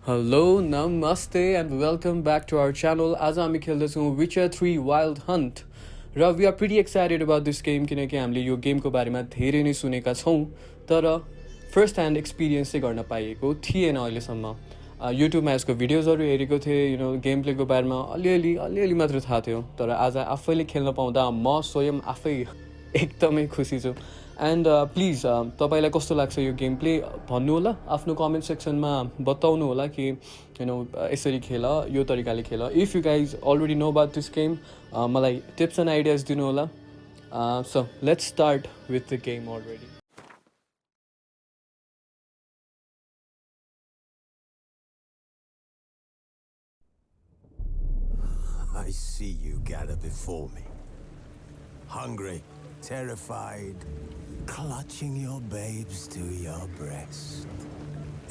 Hello, namaste and welcome back to our channel. आज हामी खेल्दैछौँ Witcher 3 Wild Hunt raw we are pretty excited about this game किनकि हामीले यो गेमको बारेमा धेरै नै सुनेका छौँ तर फर्स्ट ह्यान्ड एक्सपिरियन्स चाहिँ गर्न पाइएको थिएन अहिलेसम्म युट्युबमा यसको भिडियोजहरू हेरेको थिएँ गेम प्लेको बारेमा अलिअलि मात्र थाहा थियो तर आज आफैले खेल्न पाउँदा म स्वयं आफै एकदमै खुसी छु एन्ड प्लिज तपाईँलाई कस्तो लाग्छ यो गेम प्ले भन्नु होला आफ्नो कमेन्ट सेक्सनमा बताउनु होला कि यसरी खेल यो तरिकाले खेल if you guys already know about this game मलाई टिप्स एन्ड आइडियाज दिनु होला so let's start with the game already I see you gather before me. Hungry, terrified, clutching your babes to your breast.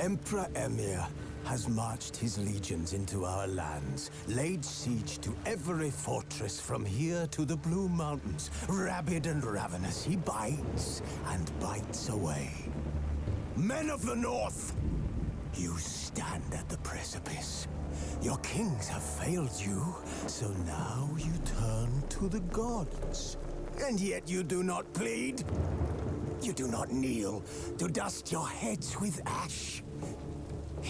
Emperor Emir has marched his legions into our lands, laid siege to every fortress from here to the Blue Mountains. Rabid and ravenous, he bites and bites away. Men of the North, you stand at the precipice. Your kings have failed you, so now you turn to the gods. And yet you do not plead. You do not kneel to dust your heads with ash.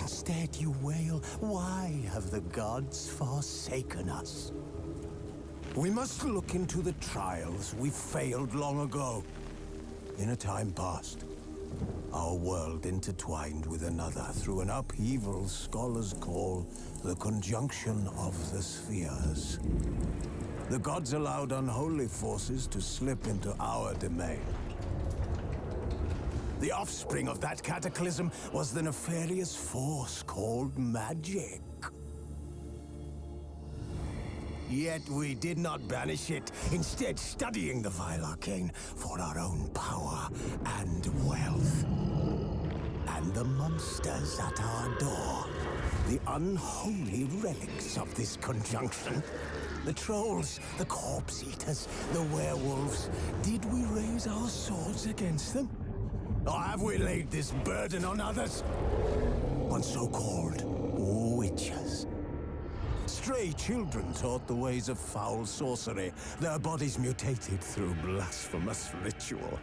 Instead you wail, why have the gods forsaken us? We must look into the trials we failed long ago. In a time past, our world intertwined with another through an upheaval scholars call the conjunction of the spheres. The gods allowed unholy forces to slip into our domain. The offspring of that cataclysm was the nefarious force called magic. Yet we did not banish it, instead studying the vile arcane for our own power and wealth. And the monsters at our door, the unholy relics of this conjunction. The trolls, the corpse eaters, the werewolves. Did we raise our swords against them? Or have we laid this burden on others? On so-called witches. Stray children taught the ways of foul sorcery, their bodies mutated through blasphemous ritual.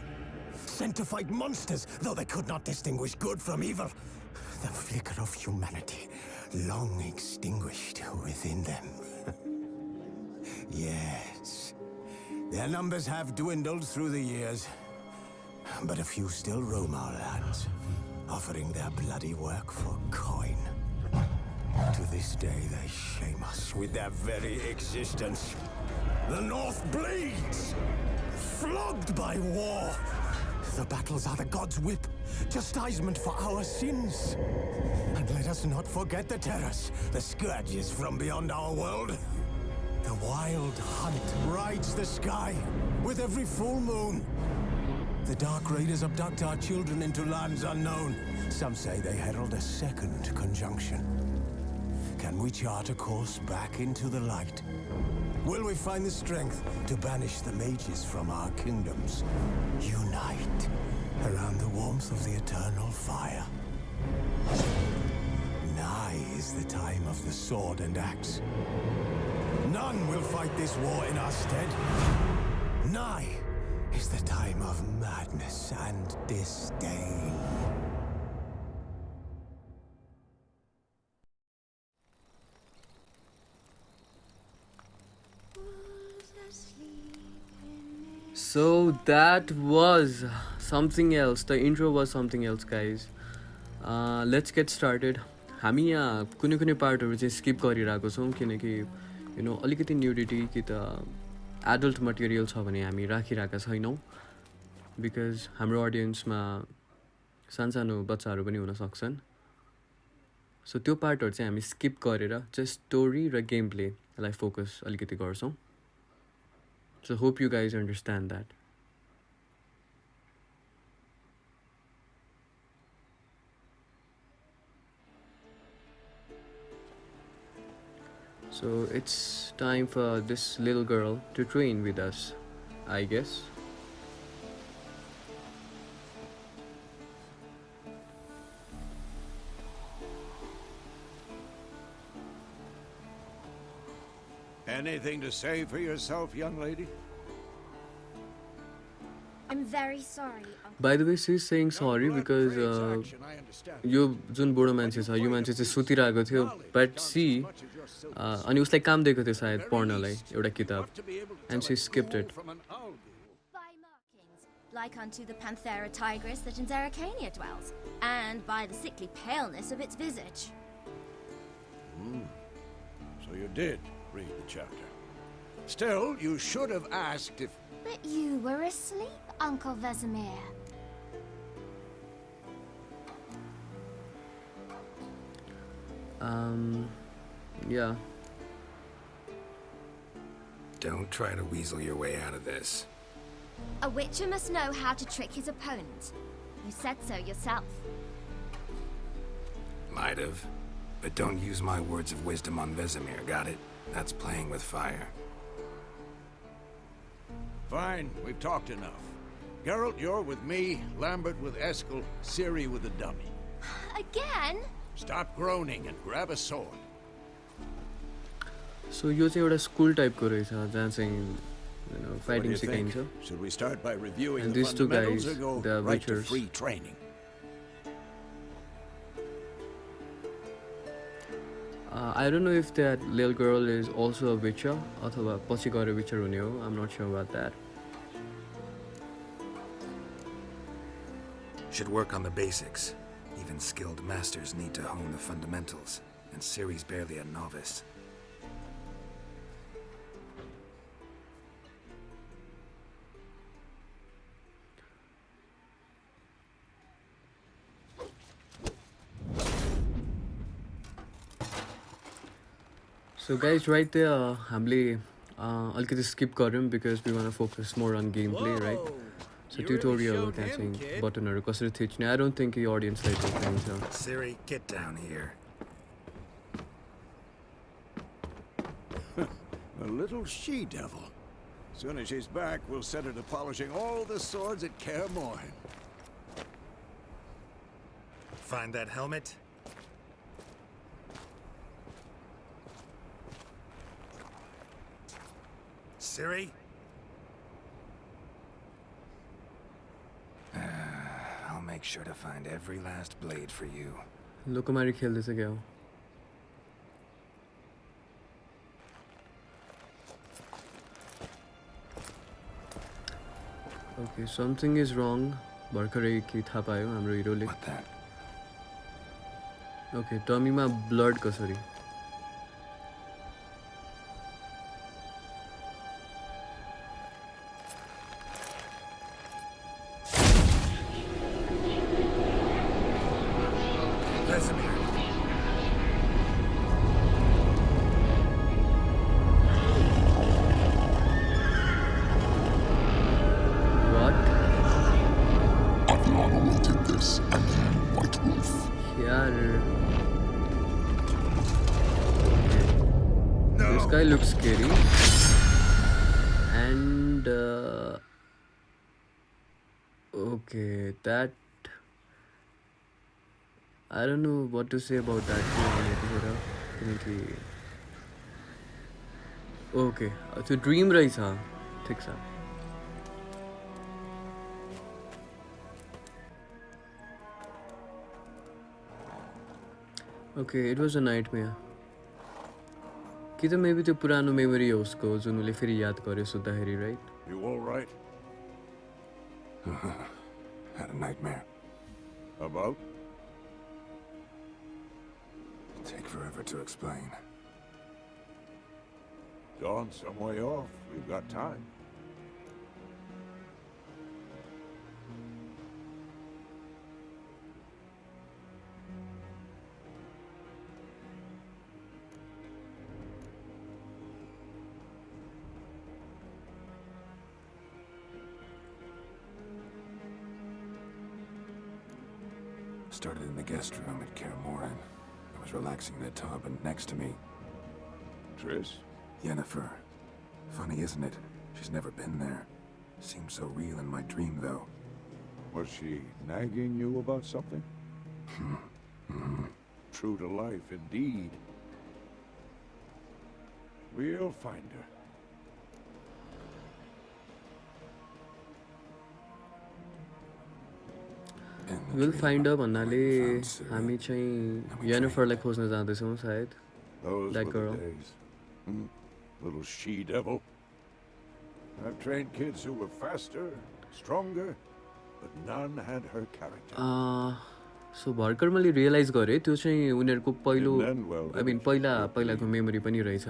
Sent to fight monsters, though they could not distinguish good from evil. The flicker of humanity, long extinguished within them. Yes, their numbers have dwindled through the years, but a few still roam our lands, offering their bloody work for coin. To this day, they shame us with their very existence. The North bleeds, flogged by war. The battles are the gods' whip, chastisement for our sins. And let us not forget the terrors, the scourges from beyond our world. The wild hunt rides the sky with every full moon. The Dark Raiders abduct our children into lands unknown. Some say they herald a second conjunction. Can we chart a course back into the light? Will we find the strength to banish the mages from our kingdoms? Unite around the warmth of the eternal fire. Nigh is the time of the sword and axe. None will fight this war in our stead. Nigh is the time of madness and disdain. So that was something else. The intro was something else, guys. Let's get started. हामी यहाँ कुनै कुनै पार्टहरू चाहिँ skip गरिरहेको छौँ किनकि अलिकति nudity कि त एडल्ट मटेरियल छ भने हामी राखिरहेका छैनौँ बिकज हाम्रो अडियन्समा सानसानो बच्चाहरू पनि हुन सक्छन् सो त्यो पार्टहरू चाहिँ हामी स्किप गरेर जस्ट स्टोरी र गेम प्लेलाई फोकस अलिकति गर्छौँ so hope you guys understand that So it's time for this little girl to train with us, I guess. Anything to say for yourself, young lady? I'm very sorry, Uncle. By the way, she's saying sorry because यो जुन बुढो मान्छे छ यो मान्छे चाहिँ सुतिरहेको थियो but सी अनि उसलाई काम दिएको थियो सायद पढ्नलाई एउटा किताब and she skipped it By markings, like unto the Panthera tigris that in Zeracania dwells, and by the sickly paleness of its visage. So you did read the chapter. Still, you should have asked if... But you were asleep, Uncle Vesemir. Yeah. Don't try to weasel your way out of this. A witcher must know how to trick his opponent. You said so yourself. Might have. But don't use my words of wisdom on Vesemir, got it? That's playing with fire. Fine, we've talked enough. Geralt, you're with me, Lambert with Eskel, Ciri with the dummy. Again? Stop groaning and grab a sword. सो यो चाहिँ एउटा school टाइपको रहेछ जहाँ चाहिँ What do fighting you think? सिकाइन्छ Should we start by reviewing And the these two fundamentals guys, or go they are right to witchers. free training? I don't know if that little girl is also a witcher अथवा पछि गएर witcher हुने हो I'm not sure about that. Should work on the basics. Even skilled masters need to hone the fundamentals, and Ciri's barely a novice. So guys, right there, हामीले अलिकति skip गर्यौँ because we want to focus more on gameplay, right? So tutorial त्यहाँ चाहिँ बटनहरू कसरी थिच्ने I don't think the audience like it हुन्छ. Ciri, get down here. A little she-devil. Soon as she's back, we'll set her to polishing all the swords at Kaer Morhen. Find that helmet? Ciri? I'll make sure to find every last blade for you. लोकमारी खेल्दैछ क्या हो? Okay, something is wrong. भर्खरै के थाहा पायो हाम्रो हिरोले. What then? Okay, टमीमा blood कसरी? Vesemir. What? I've long awaited this, and you, White Wolf. यार No! this guy looks scary and okay, that I don't know what to say about that. Okay, त्यो dream रहेछ ठिक छ. Okay, it was a nightmare. कि त maybe त्यो पुरानो memory हो उसको जुन उसले फेरि याद गर्यो सुत्दाखेरि, right? You all right? Had a nightmare. About? Take forever to explain. Dawn's some way off. We've got time. Started in the guest room at Kaer Morhen. I was relaxing in a tub, and next to me, Triss? Yennefer. Funny, isn't it? She's never been there. Seemed so real in my dream, though. Was she nagging you about something? True to life, indeed. We'll find her. Will find भन्नाले हामी चाहिँ येनिफरलाई खोज्न जाँदैछौँ सायद. Those That were girl. the days. Little she-devil. I've trained kids who were faster, stronger, but none had her character. सो भर्खर मैले realise गरेँ त्यो चाहिँ उनीहरूको पहिलो And then, well, आई मिन पहिलाको मेमोरी पनि रहेछ.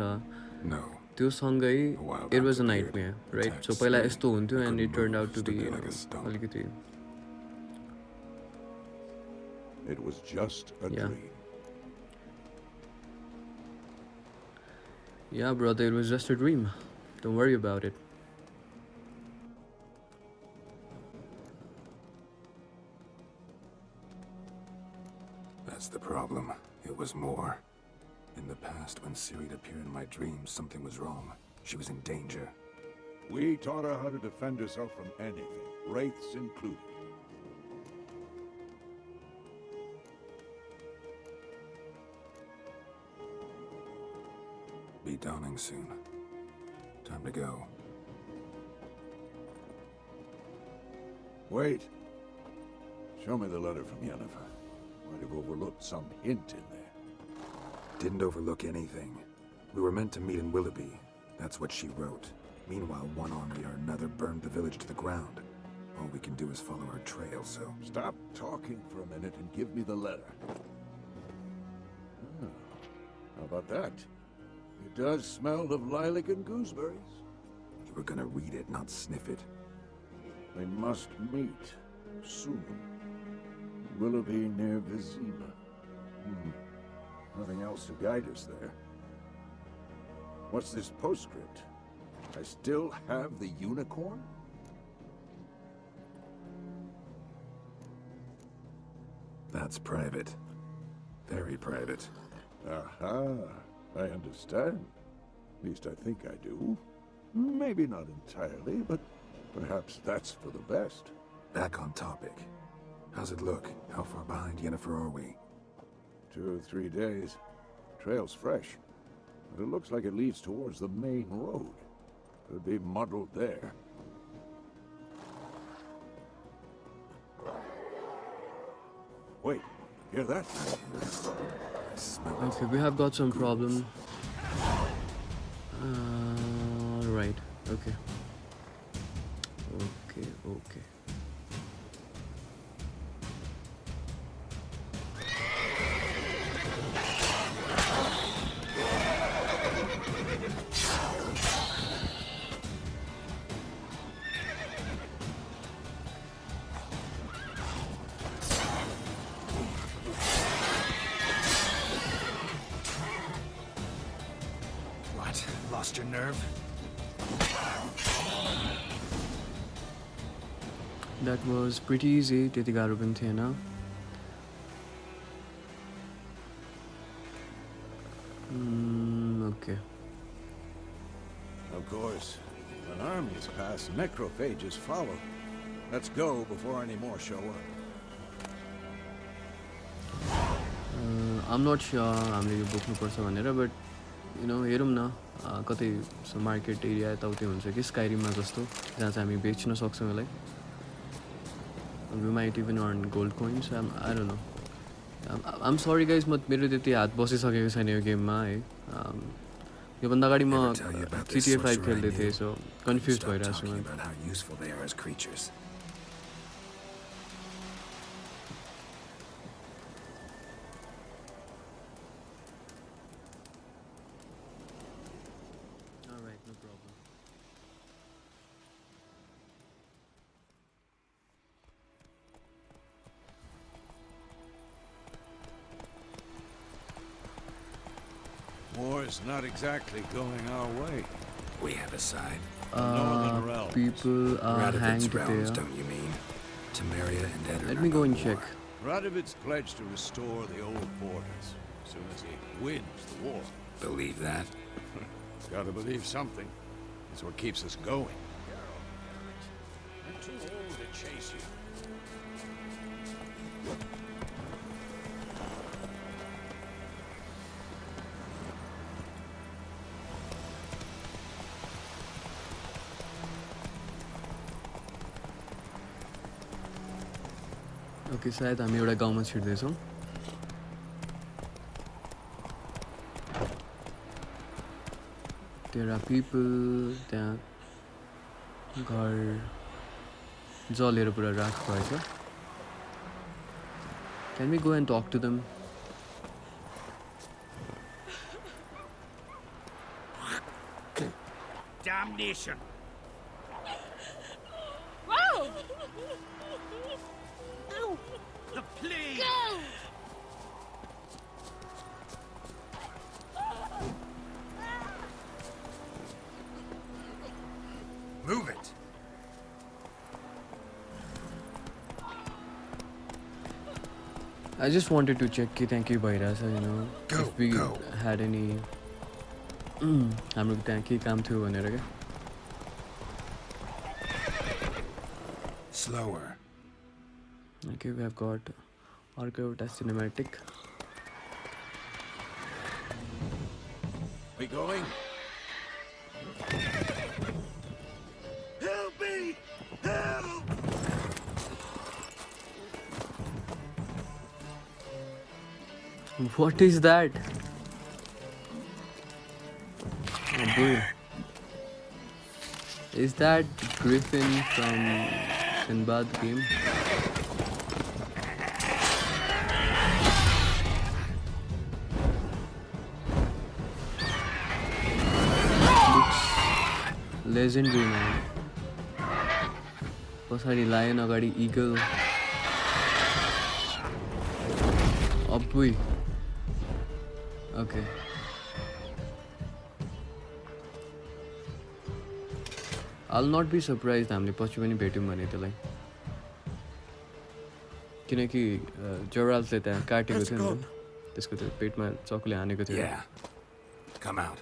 No. त्यो सँगै Wild it was a Hunt nightmare appeared. Right. So Attacks पहिला slowly. यस्तो हुन्थ्यो I and couldn't it turn out move, to be stood there like a stump. अलिकति. It was just a Yeah. dream. Yeah, brother, it was just a dream. Don't worry about it. That's the problem. It was more. In the past, when Ciri appeared in my dreams, something was wrong. She was in danger. We taught her how to defend herself from anything, wraiths included. Be dawning soon. Time to go. Wait. Show me the letter from Yennefer. Might have overlooked some hint in there. Didn't overlook anything. We were meant to meet in Willoughby. That's what she wrote. Meanwhile, one army or another burned the village to the ground. All we can do is follow her trail, so... Stop talking for a minute and give me the letter. Oh, how about that? It does smell of lilac and gooseberries. You were gonna read it, not sniff it. They must meet soon. Willoughby near Vizima. Nothing else to guide us there. What's this postscript? I still have the unicorn? That's private. Very private. Aha, I understand. At least I think I do. Maybe not entirely, but perhaps that's for the best. Back on topic. How's it look? How far behind Yennefer are we? 2 or 3 days. Trail's fresh, but it looks like it leads towards the main road. Could be muddled there. Wait, hear that? I smell it. Okay, we have got some problem. Right. Okay. Okay. What? Lost your nerve? That was pretty easy. त्यति गाह्रो पनि थिएन. Okay. Of course. When armies pass, necrophages follow. Let's go before any more show up. I'm not sure हामीले यो बोक्नुपर्छ भनेर, but you know, हेरौँ न कतै market area यताउति हुन्छ कि स्काइरिममा जस्तो जहाँ चाहिँ हामी बेच्न सक्छौँ यसलाई. We might even earn gold coins. I don't know. I'm sorry guys, मेरो त्यति हात बसिसकेको छैन यो गेममा है. योभन्दा अगाडि म Ever tell you about this GTA 5 sorcerer I खेल्दै थिएँ, knew? so कन्फ्युज Stop भइरहेको छु talking म. about how useful they are as creatures. Alright, no problem. War's not exactly going our way. We have a side. Northern realms. People are hanged Radovid's realms, there. don't you mean? Temeria and Edirn Let are me go no and more. check. Radovid's pledged to restore the old borders as soon as he wins the war. Believe that? Gotta believe something. It's what keeps us going. I'm too old to chase you. Okay सायद हामी एउटा गाउँमा छिर्दैछौँ There are people त्यहाँ घर जलेर पुरा राख भएछ Can we go and talk to them? Damnation! Whoa! The plague! Go! Move it! I just wanted to check कि त्यहाँ के भइरहेछ you know Go, if we go. had any हाम्रो त्यहाँ के काम थियो भनेर क्या Slower. Okay, we have got अर्को एउटा cinematic We going? Help me! Help! What is that? Oh boy. Is that Griffin from Sinbad game? Looks legendary man. पछाडि lion अगाडि eagle. Boy. Okay. I'll not be surprised हामीले पछि पनि भेट्यौँ भने त्यसलाई किनकि जराल्सले त्यहाँ काटेको थियो नि त्यसको त्यो पेटमा चक्कुले हानेको थियो Yeah. Come out.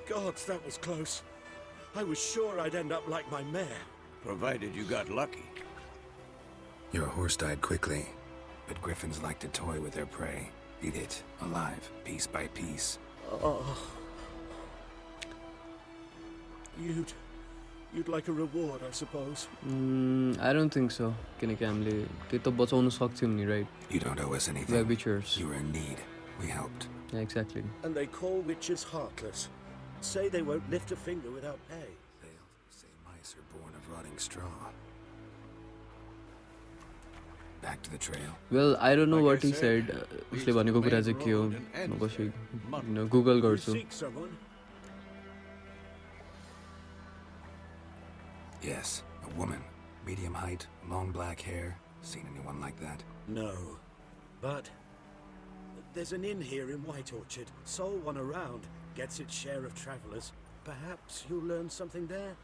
Gods, that was close. I was sure I'd end up like my mare. Provided you got lucky. Your horse died quickly, but griffins like to toy with their prey. Eat it, alive, piece by piece. Oh. You'd like a reward, I suppose. I don't think so किनकि हामीले त्यो त बचाउन सक्छौँ नि right You don't owe us we are anything. witchers You were in need. We helped. yeah, exactly And they call witches heartless. Say they won't lift a finger without pay. They'll say mice are born of rotting straw. Back to the trail. well I don't know Like what I he said, said these उसले are भनेको the कुरा main चाहिँ के हो road and म पछि Monday. Google You गर्छु seek someone? Yes, a woman. Medium height, long black hair. Seen anyone like that? No. But there's an inn here in White Orchard. Sole one around. Gets its share of travelers. Perhaps you'll learn something there.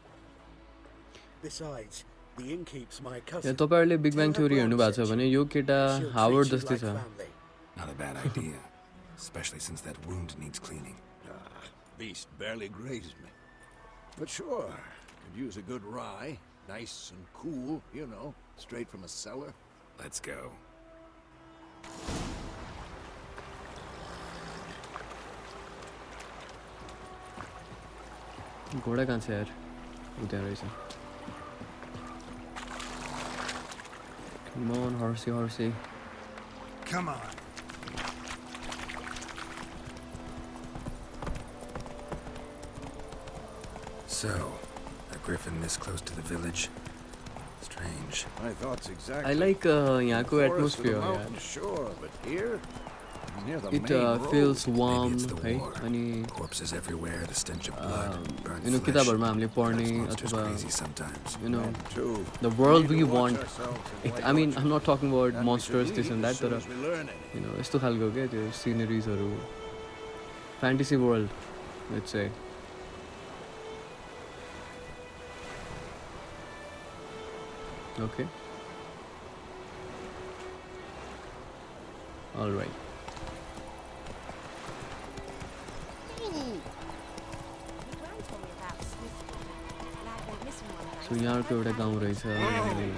Besides, the inn keeps my cousin. यहाँ तपाईहरुले big bang theory हेर्नु भएको छ भने यो केटा She'll Howard treat you जस्तै like छ family. Not a bad idea. Especially since that wound needs cleaning. Beast barely grazed me. But sure, could use a good rye. Nice and cool, you know, straight from a cellar. Let's go. घोडा कहाँ छ यार उ त्यहाँ रहेछ Come on, horsey, horsey. Come on. So, a griffin this close to the village? Strange. My thoughts exactly. I like यहाँको Forest or the atmosphere यार mountain, sure, but here, near the it main road. feels Maybe warm it's the है war. अनि Corpses everywhere, the stench of blood, burnt you know flesh. किताबहरुमा हामीले पढ्ने Drives monsters अथवा crazy sometimes. you know And two, the world need we to watch want ourselves in White I mean Orchard. I'm not talking about And we monsters should this and leave that as soon तर as we learn anything. you know यस्तो खालको के त्यो सिनेरिजहरु fantasy world let's say okay all right so यहाँको एउटा गाउँ रहेछ अनि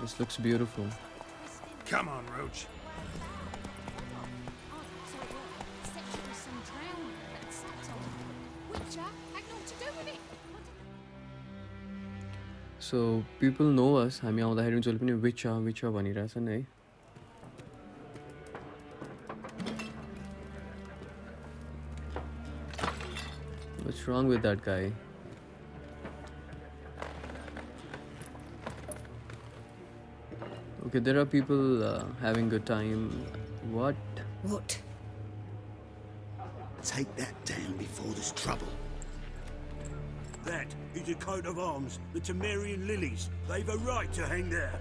this looks beautiful Come on, Roach. So people know us. हामी आउँदाखेरि जहिले पनि विच भनिरहेछन् है. What's wrong with that guy? Okay, there are people having good time. What? What? Take that down before there's trouble. That is a coat of arms, the Temerian lilies. They've a right to hang there.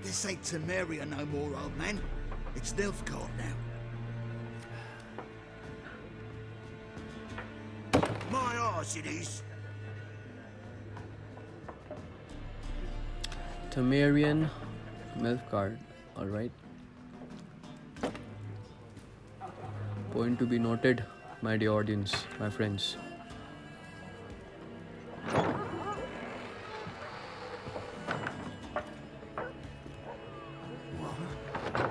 This ain't Temeria no more, old man. It's Nilfgaard now. My arse it is. Temerian Nilfgaard. Alright. Point to be noted, my dear audience, my friends.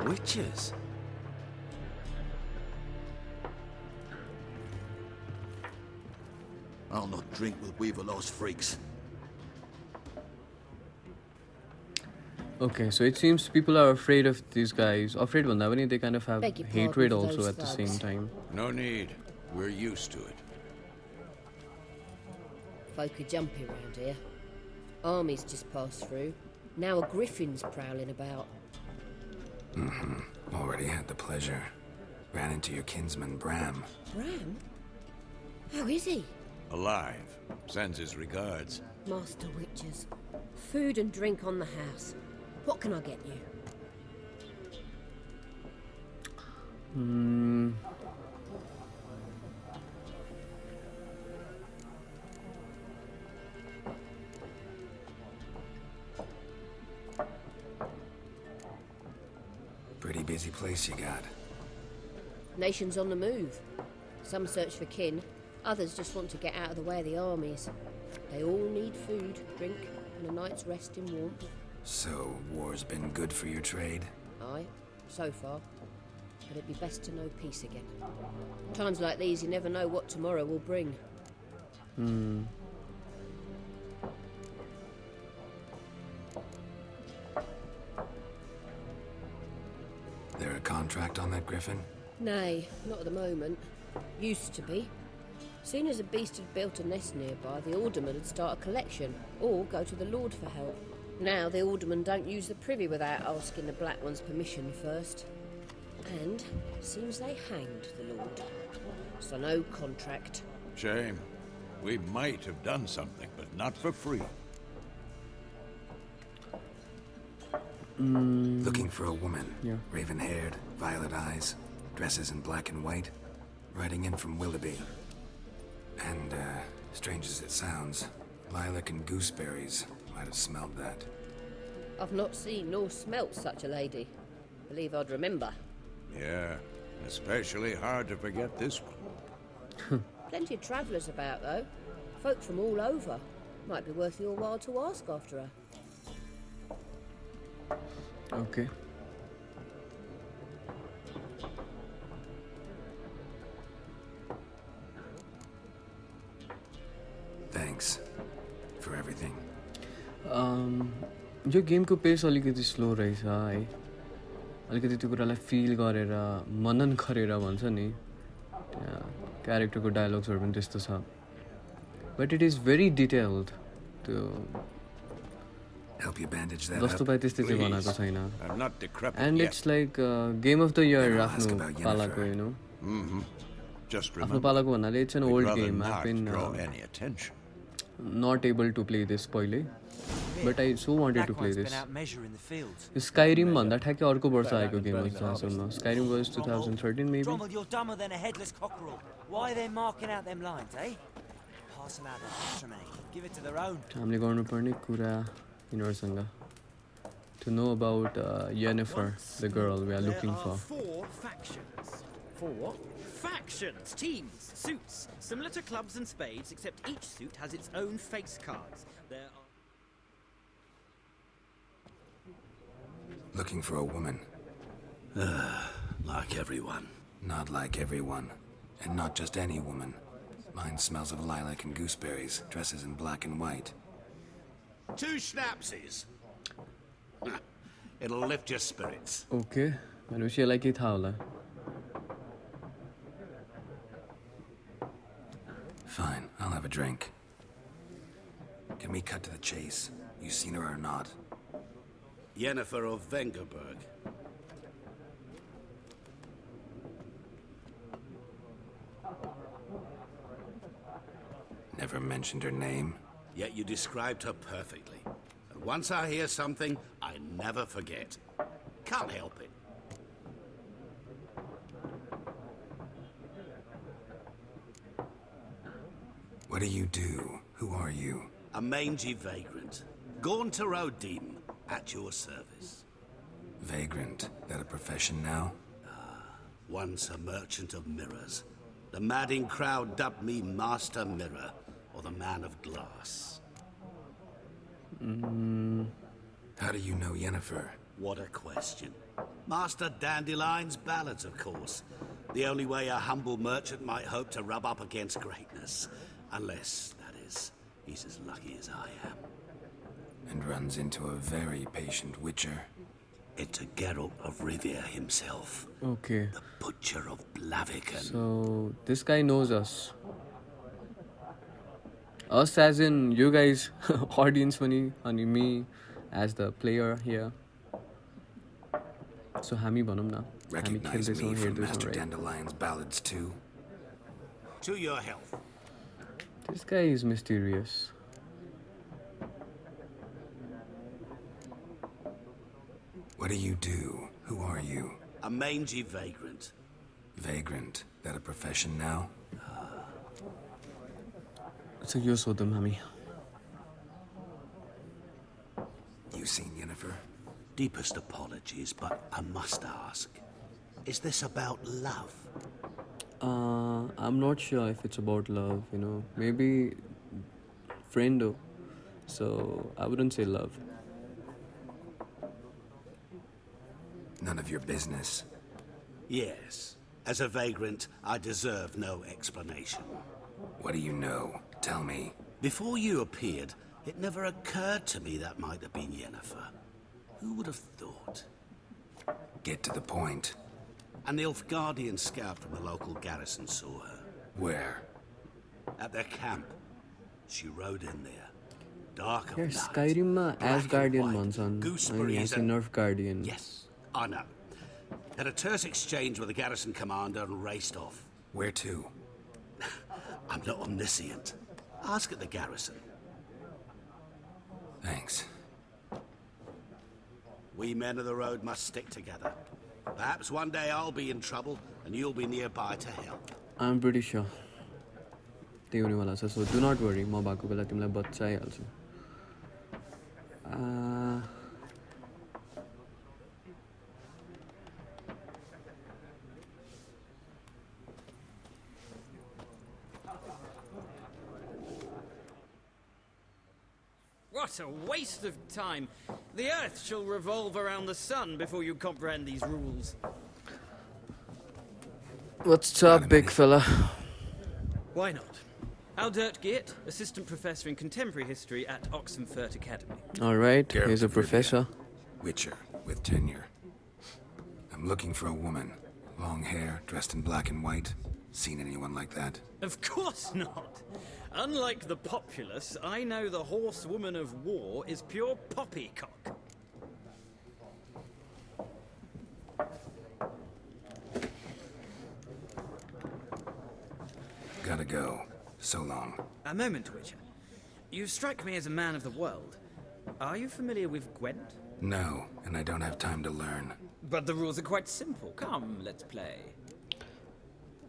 Witches? I'll not drink with Weaverlaw's freaks. Okay, so it seems people are afraid of these guys. Afraid भन्दा पनि they kind of have Beg your hatred pardon for also those at the thugs. same time. No need. We're used to it. Folk are jumpy around here. Armies just passed through. Now a griffin's prowling about. Already had the pleasure. Ran into your kinsman, Bram. Bram? How is he? Alive. Sends his regards. Master Witchers. Food and drink on the house. What can I get you? Pretty busy place you got. Nations on the move. Some search for kin, others just want to get out of the way of the armies. They all need food, drink, and a night's rest in warmth. So, war's been good for your trade? Aye, so far. But it'd be best to know peace again. Times like these, you never know what tomorrow will bring. There a contract on that griffin? Nay, not at the moment. Used to be. Soon as a beast had built a nest nearby, the alderman would start a collection, or go to the Lord for help. Now the aldermen don't use the privy without asking the Black One's permission first. And seems they hanged the Lord. So no contract. Shame. We might have done something, but not for free. Looking for a woman. Yeah. Raven-haired, violet eyes, dresses in black and white. Riding in from Willoughby. And, strange as it sounds, lilac and gooseberries might have smelled that. I've not seen nor smelt such a lady. Believe I'd remember. Yeah, especially hard to forget this one. Plenty of travellers about, though. Folk from all over. Might be worth your while to ask after her. Okay. Thanks for everything. यो गेमको pace अलिकति slow रहेछ है. अलिकति त्यो कुरालाई fill गरेर मनन गरेर भन्छ नि. क्यारेक्टरको डायलग्सहरू पनि त्यस्तो छ. But it is very detailed. त्यो Help you bandage that जस्तो up? पाए त्यस्तै चाहिँ Please. बनाएको छैन. I'm not decrepit and yet. It's like game of the year Then I'll ask आफ्नो about पालाको Yennefer. You know. Just आफ्नो remember, पालाको भन्नाले it's an we'd old rather game. I not been draw any attention. not able to play this पहिले. But I so wanted to play Black One's this. been out measuring the fields. Skyrim भन्दा ठ्याक्कै अर्को वर्ष आएको game हो जहाँसम्म. Skyrim was 2013 maybe. Drommel, you're dumber than a headless cockerel. Why are they marking out them lines, eh? Pass them out their patrimony. Give it to their own. हामीले गर्नुपर्ने कुरा यिनीहरूसँग. To know about Yennefer, the girl we are looking There for. are 4 factions. 4 what? Factions, teams, suits, similar to clubs and spades, except each suit has its own face cards. There are... Looking for a woman. Like everyone. Not like everyone. And not just any woman. Mine smells of lilac and gooseberries, dresses in black and white. 2 schnapsies. It'll lift your spirits. Okay. मनुष्यलाई के थाहा होला? Fine, I'll have a drink. Can we cut to the chase? You seen her or not? Yennefer of Vengerberg. Never mentioned her name. Yet you described her perfectly. And once I hear something, I never forget. Can't help it. What do you do? Who are you? A mangy vagrant. Gaunter O'Deem, at your service. Vagrant. That a profession now? Once a merchant of mirrors. The madding crowd dubbed me Master Mirror, or the Man of Glass. How do you know Yennefer? What a question. Master Dandelion's ballads, of course. The only way a humble merchant might hope to rub up against greatness. Unless, that is, he's as lucky as I am. And runs into a very patient witcher. Into Geralt of Rivia himself. Okay. The Butcher of Blaviken. So this guy knows us. Us as in you guys, audience money, and me as the player here. So हामी भनौँ न. हामी Recognize खेल्दैछौँ, me from हेर्दैछौँ, Master right? Dandelion's ballads too? To your health. This guy is mysterious. What do you do? Who are you? A mangy vagrant. Vagrant. That a profession now? So you saw them, हामी. You seen Yennefer? Deepest apologies, but I must ask. Is this about love? I'm not sure if it's about love, you know. Maybe friendo. So I wouldn't say love. None of your business. Yes. As a vagrant, I deserve no explanation. What do you know? Tell me. Before you appeared, it never occurred to me that might have been Yennefer. Who would have thought? Get to the point. An Nilfgaardian scout from the local garrison saw her. Where? At their camp. She rode in there. Dark of Here, night. Skyrimमा black Asgardian and white, भन्छन् अनि यहाँ gooseberries चाहिँ and... Nilfgaardian. Yes, I know. Had a terse exchange with the garrison commander and raced off. Where to? I'm not omniscient. Ask at the garrison. Thanks. We men of the road must stick together. Perhaps one day I'll be in trouble and you'll be nearby to help. I'm pretty sure. त्यही हुनेवाला छ. So do not worry. म भएको बेला तिमीलाई बचाइहाल्छु. What a waste of time. The Earth shall revolve around the sun before you comprehend these rules. What's up, big fella? Why not? Aldert Geert, Assistant Professor in Contemporary History at Oxenfurt Academy. Alright, Geralt here's a of Rivia. professor. Witcher, with tenure. I'm looking for a woman. Long hair, dressed in black and white. Seen anyone like that? Of course not. Unlike the populace, I know the horsewoman of war is pure poppycock. Gotta go. So long. A moment, Witcher. You strike me as a man of the world. Are you familiar with Gwent? No, and I don't have time to learn. But the rules are quite simple. Come, let's play.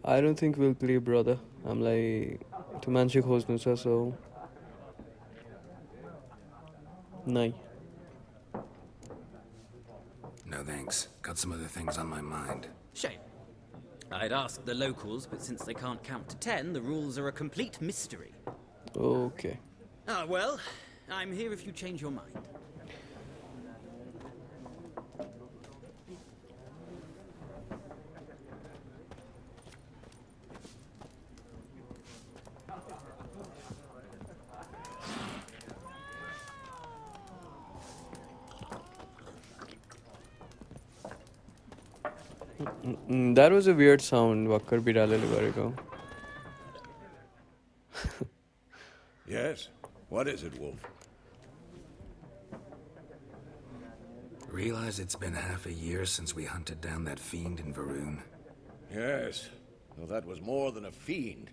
I don't think we'll play, brother. I'm like, to मान्छे खोज्नु छ, so नै. No thanks. Got some other things on my mind. Shame. I'd ask the locals, but since they can't count to 10, the rules are a complete mystery. Okay. Ah, well, I'm here if you change your mind. That was a weird sound. Vakkar biralele gareko. Yes? What is it, Wolf? Realize it's been half a year since we hunted down that fiend in Varun? Yes. Well, that was more than a fiend.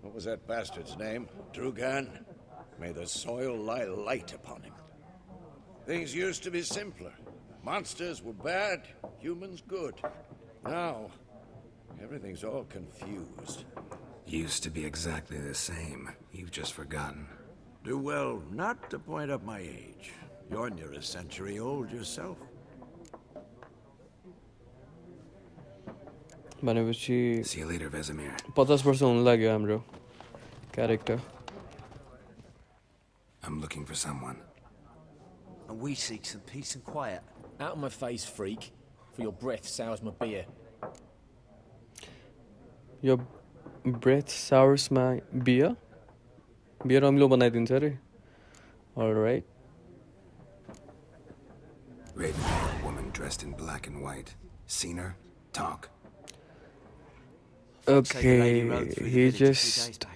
What was that bastard's name? Drugan? May the soil lie light upon him. Things used to be simpler. Monsters were bad, humans good. Now, everything's all confused. Used to be exactly the same. You've just forgotten. Do well not to point up my age. You're near a century old yourself. भनेपछि See you later, Vesemir. 50 वर्ष हुन लाग्यो हाम्रो character. I'm looking for someone. And we seek some peace and quiet. Out of my face, freak. For your breath sours my beer. Your breath sours my beer? Beer अमिलो बनाइदिन्छ अरे. All right. Raven, woman dressed in black and white. Seen her? Talk. Okay, he just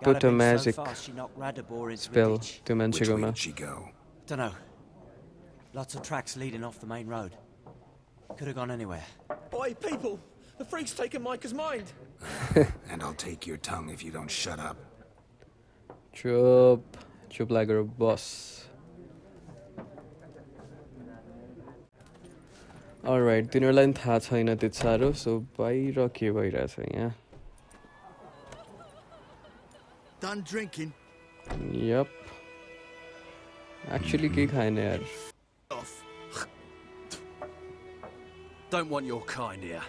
put a magic spell to Which way Manchegoma. did she go? Dunno. Lots of tracks leading off the main road. Could have gone anywhere. Boy, people! The freak's taken Micah's mind! And I'll take your tongue if you don't shut up. Chup like a boss. Alright, तिनीहरूलाई थाहा छैन त्यति साह्रो, so बाहिर के भइरहेछ यहाँ. Done drinking? Yep. Actually के खाएन यार. Off. Don't want your kind here.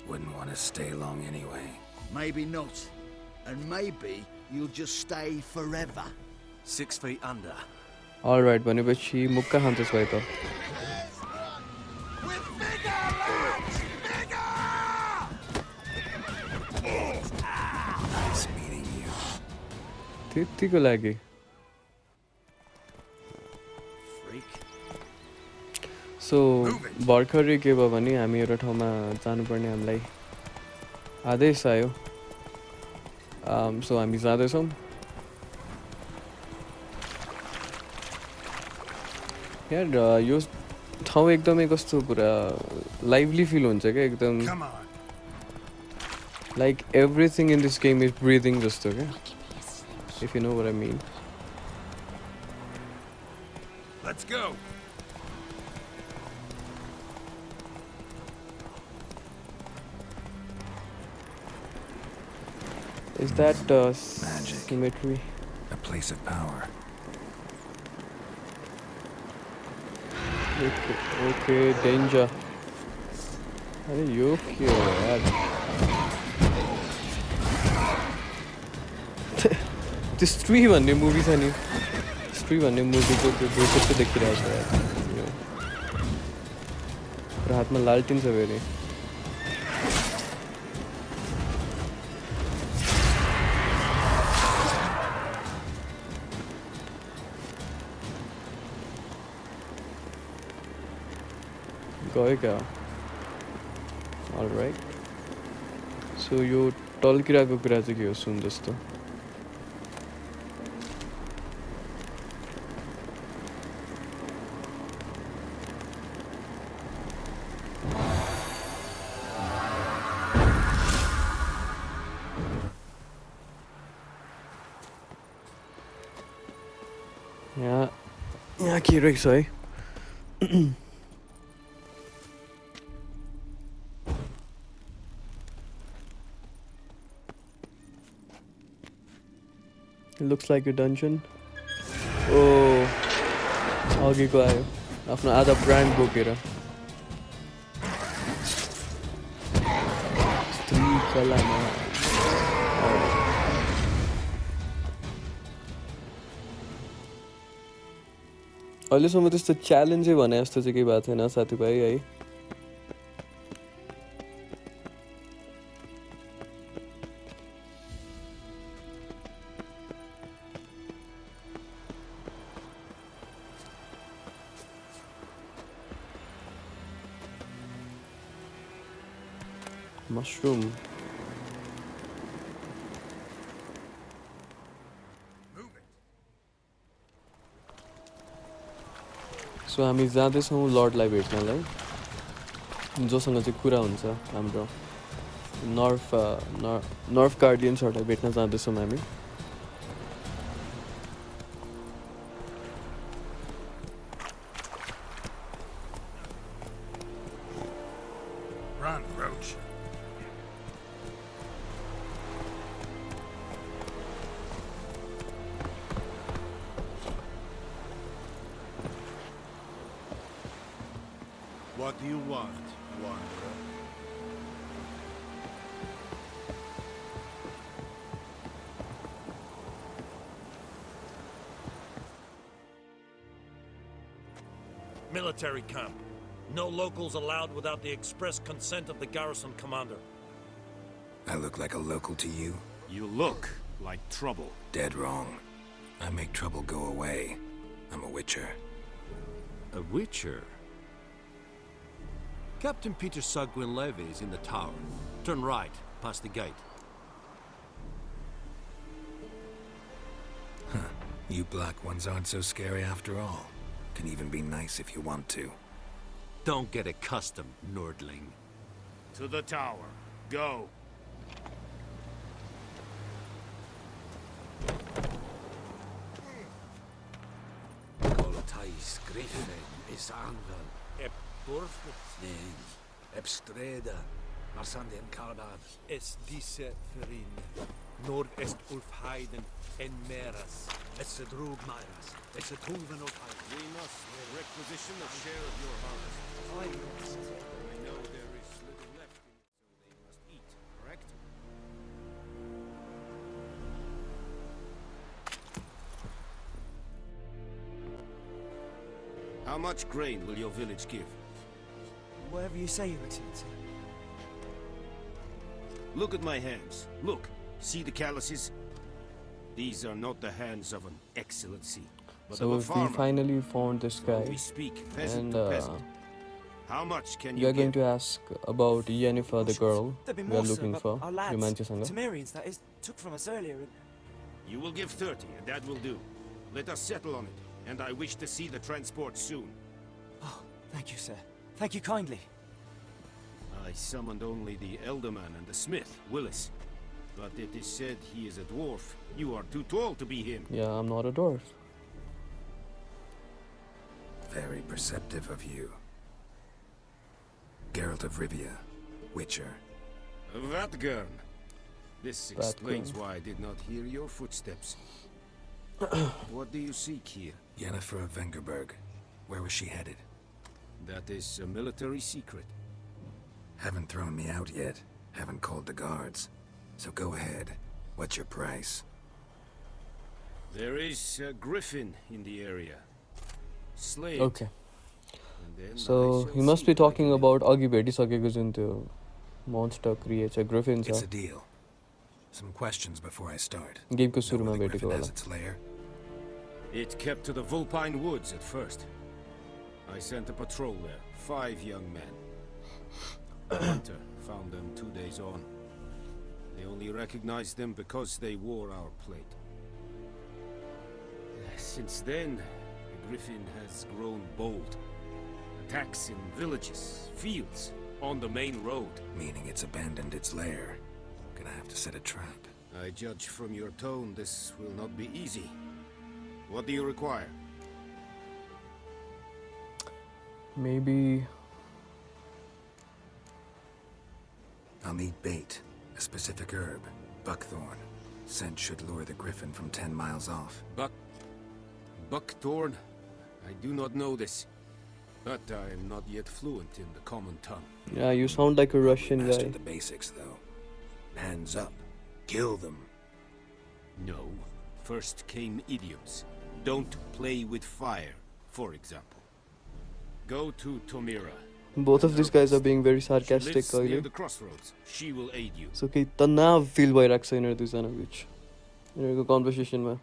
Wouldn't want to stay long anyway. Maybe not. And maybe you'll just stay forever. 6 feet under. Alright, भनेपछि मुक्का खान्छस् भाइ त. Nice meeting you. त्यतिको लागि. So भर्खरै के भयो भने हामी एउटा ठाउँमा जानुपर्ने हामीलाई आदेश आयो. So हामी जाँदैछौँ. यार यो ठाउँ एकदमै कस्तो पुरा लाइभली फिल हुन्छ क्या एकदम. Like everything in this game is breathing जस्तो क्या. If you know what I mean. Let's go. Is that Magic. symmetry? A place of power. Okay, danger. अरे यो के हो यार? त्यो स्त्री भन्ने मुभी छ नि. स्त्री भन्ने मुभीको त्यो त्यस्तो देखिरहेको छ यार. र हातमा लालटिन छ फेरि. गयो क्या? Alright. So यो टल्किरहेको कुरा चाहिँ के हो सुन जस्तो. यहाँ के रहेछ है? It looks like a dungeon. Oh, अघिको आयो. आफ्नो आधा ब्रान्ड बोकेर. स्त्री कलामा. अहिलेसम्म त्यस्तो च्यालेन्जै भने जस्तो चाहिँ केही भएको थिएन साथीभाइ है. mushroom. सो हामी जाँदैछौँ लर्डलाई भेट्नलाई, जोसँग चाहिँ कुरा हुन्छ हाम्रो नर्फ गार्डियन्सहरूलाई भेट्न जाँदैछौँ हामी. Run, Roach. What do you want, Wanderer? Military camp. No locals allowed without the express consent of the garrison commander. I look like a local to you? You look like trouble. Dead wrong. I make trouble go away. I'm a witcher. A witcher? Captain Peter Sugwin Levy is in the tower. Turn right, past the gate. Huh. You black ones aren't so scary after all. Can even be nice if you want to. Don't get accustomed, Nordling. To the tower. Go. Coltais Griffin is anvel. Ep Burfit. Nen. Ebstreda. Marsanden Karbad. Es disse Ferin. Nord est Ulfheiden en Meras. It's a drug Myras. It's a Tulven of We must requisition a share of your harvest. I know there is little left in it, so they must eat, correct? How much grain will your village give? Whatever you say, Your Excellency. Look at my hands. Look. See the calluses? These are not the hands of an excellency, but So of a we farmer. finally found this guy, We speak peasant and to peasant. How much can we you are going give? to ask about Yennefer, the girl There'd be we are more, sir, looking but for. our lads, Romantiसँग. Temerians, that is, took from us earlier. You will give 30, and that will do. Let us settle on it, and I wish to see the transport soon. Oh, thank you, sir. Thank you kindly. I summoned only the Elderman and the smith, Willis. But it is said he is a dwarf. You are too tall to be him. Yeah, I'm not a dwarf. Very perceptive of you. Geralt of Rivia, Witcher. Vatgern. This explains Vatgern. why I did not hear your footsteps. What do you seek here? Yennefer of Vengerberg. Where was she headed? That is a military secret. Haven't thrown me out yet. Haven't called the guards. So go ahead. What's your price? There is a griffin in the area. Slay it. Okay. And then So I he shall must see be what I talking can about अघि भेटिसकेको जुन त्यो monster creature griffin It's छ a deal. Some questions before I start. गेमको Know सुरुमा where the भेटेको griffin has होला. its lair? It kept to the Vulpine Woods at first. I sent a patrol there, 5 young men. A hunter found them 2 days on. They only recognized them because they wore our plate. Since then, the griffin has grown bold. Attacks in villages, fields, on the main road. Meaning it's abandoned its lair. Gonna have to set a trap. I judge from your tone this will not be easy. What do you require? Maybe I'll need bait. A specific herb. Buckthorn. Scent should lure the griffin from 10 miles off. Buckthorn? I do not know this. But I am not yet fluent in the common tongue. yeah, you sound like a Russian Master guy. the basics, though. Hands up. Kill them. No. First came idioms. Don't play with fire, for example. Go to Tomira. Both of these guys are being very She sarcastic lives near अहिले. the crossroads. She will aid you. So केही तनाव feel भइरहेको छ यिनीहरू दुईजना बिच यिनीहरूको कन्भर्सेसनमा.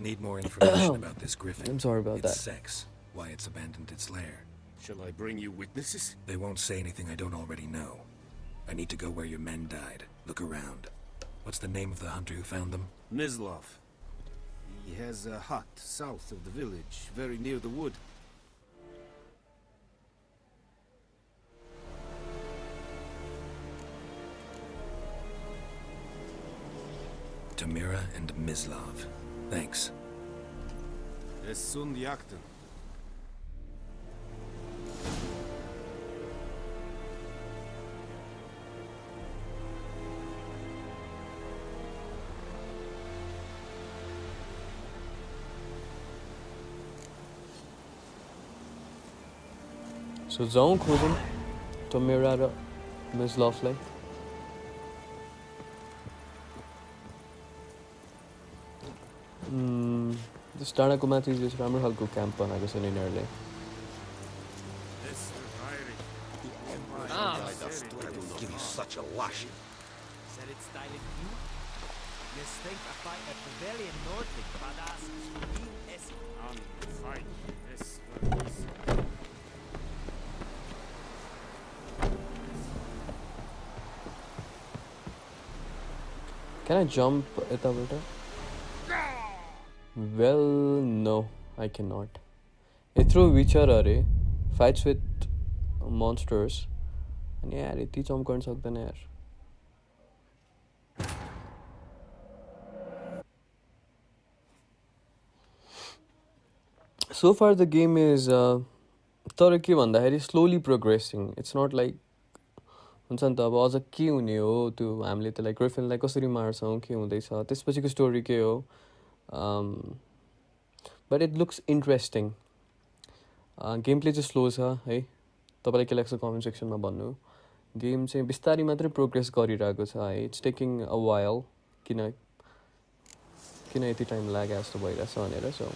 Need more information about this griffin. I'm sorry about its that. sex. Why it's abandoned its lair. Shall I bring you witnesses? They won't say anything I don't already know. I need to go where your men died. Look around. What's the name of the hunter who found them? Mislov. He has a hut south of the village, very near the wood. Tamira and Mislov. Thanks. Es Sund Jakten. So जाऊँ खोजूँ Tamira raw Mislov-लाई This डाँडाको माथि राम्रो खालको camp बनाएको छ यिनीहरूले Give you such a lashing. Said it's styling you? You think I fight at the very Nordic badass U.S. Fight. Yes. Can I jump यताबाट? Well, no, I cannot. यत्रो विचर अरे fights with monsters अनि यार यति jump गर्न सक्दैन यार So far the game is तर के भन्दाखेरि slowly progressing. It's not like हुन्छ नि त अब अझ के हुने हो त्यो हामीले त्यसलाई ग्रिफिनलाई कसरी मार्छौँ के हुँदैछ त्यसपछिको स्टोरी के हो but it looks interesting game play चाहिँ स्लो छ है तपाईँलाई के लाग्छ कमेन्ट सेक्सनमा भन्नु गेम चाहिँ बिस्तारै मात्रै प्रोग्रेस गरिरहेको छ है इट्स टेकिङ अ वाइल किन यति टाइम लाग्यो जस्तो भइरहेछ भनेर सो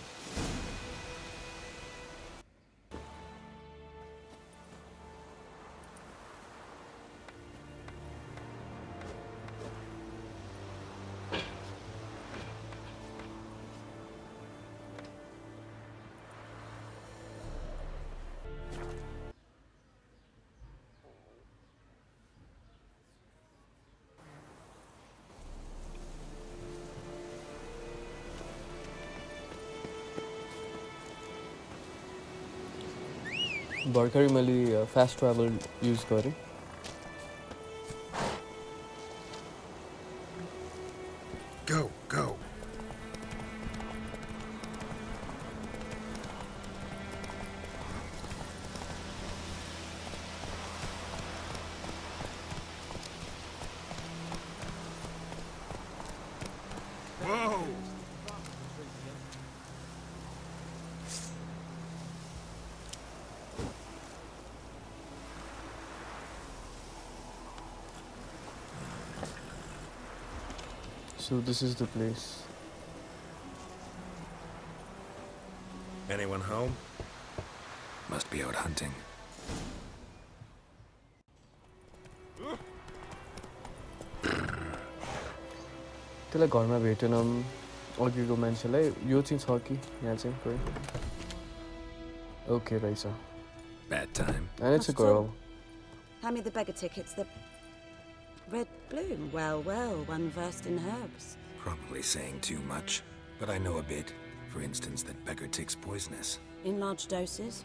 भर्खरै मैले फास्ट ट्राभल युज गरेँ Go. Whoa! So this is the place. Anyone home? Must be out hunting. त्यसलाई घरमा भेटेनौँ अघिको मान्छेलाई यो चाहिँ छ कि यहाँ चाहिँ कोही ओके रहेछ Bad time. And it's a girl. Hand me the beggar tickets, the red bloom. Well, one versed in herbs. Probably saying too much, but I know a bit. For instance, that beggar tick's poisonous. In large doses.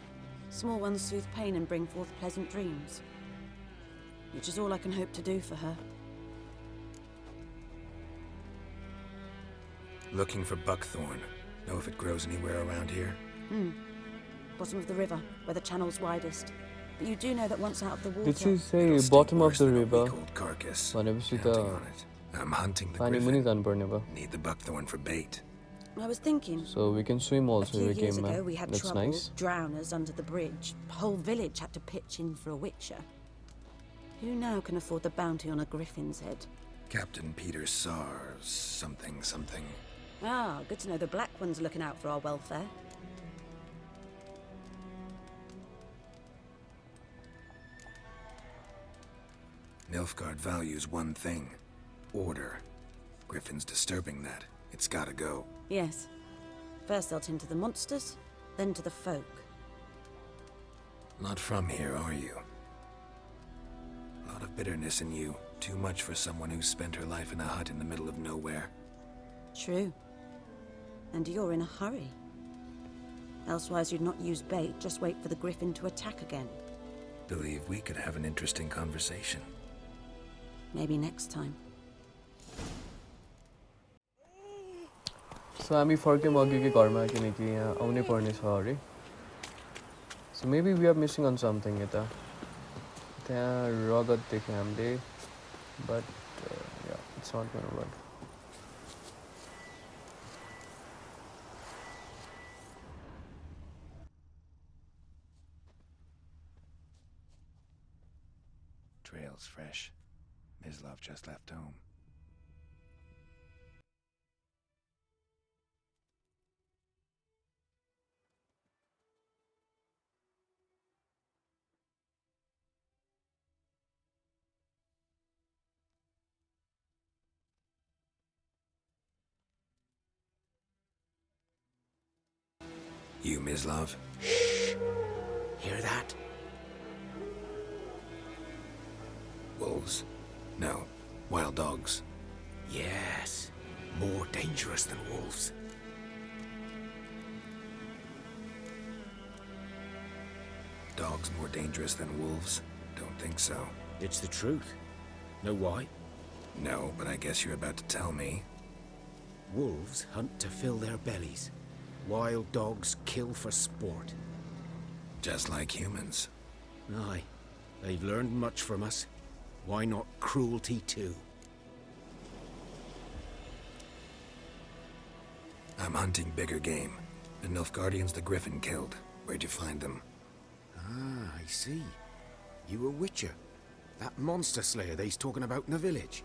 Small ones soothe pain and bring forth pleasant dreams. Which is all I can hope to do for her. Looking for buckthorn. Know if it grows anywhere around here? Bottom of the river, where the channel's widest. But you do know that once out of the water... Did she say bottom of the river? Carcass. भनेपछि Counting त on it. I'm hunting the पानी मुनि griffin. जानुपर्ने भयो Need the buckthorn for bait. I was thinking... So we can swim A also few in the years game, ago, man. we had That's trouble, nice. drowners under the bridge. The whole village had to pitch in for a witcher. Who now can afford the bounty on a griffin's head? Captain Peter Sars, something. Ah, good to know the Black One's looking out for our welfare. Nilfgaard values one thing. Order. Griffin's disturbing that. It's gotta go. Yes. First they'll tend to the monsters, then to the folk. Not from here, are you? lot of bitterness in you. Too much for someone who spent her life in a hut in the middle of nowhere. True. And you're in a hurry. Elsewise you'd not use bait, just wait for the griffin to attack again. Believe we could have an interesting conversation. Maybe next time. So हामी फर्क्यौँ अघिकै घरमा किनकि यहाँ आउनै पर्ने छ अरे. So maybe we are missing on something यता. त्यहाँ रगत देख्यो हामीले, but yeah, it's not gonna work. Trail's fresh. Mislav just left home. You, Mislav? Hear that? Wolves? No. Wild dogs. Yes. More dangerous than wolves. Dogs more dangerous than wolves? Don't think so. It's the truth. Know why? No, but I guess you're about to tell me. Wolves hunt to fill their bellies. Wild dogs kill for sport. Just like humans. Aye. They've learned much from us. Why not cruelty too? I'm hunting bigger game. The Nilfgaardians the Griffin killed. Where'd you find them? Ah, I see. You a witcher. That monster slayer they's talking about in the village.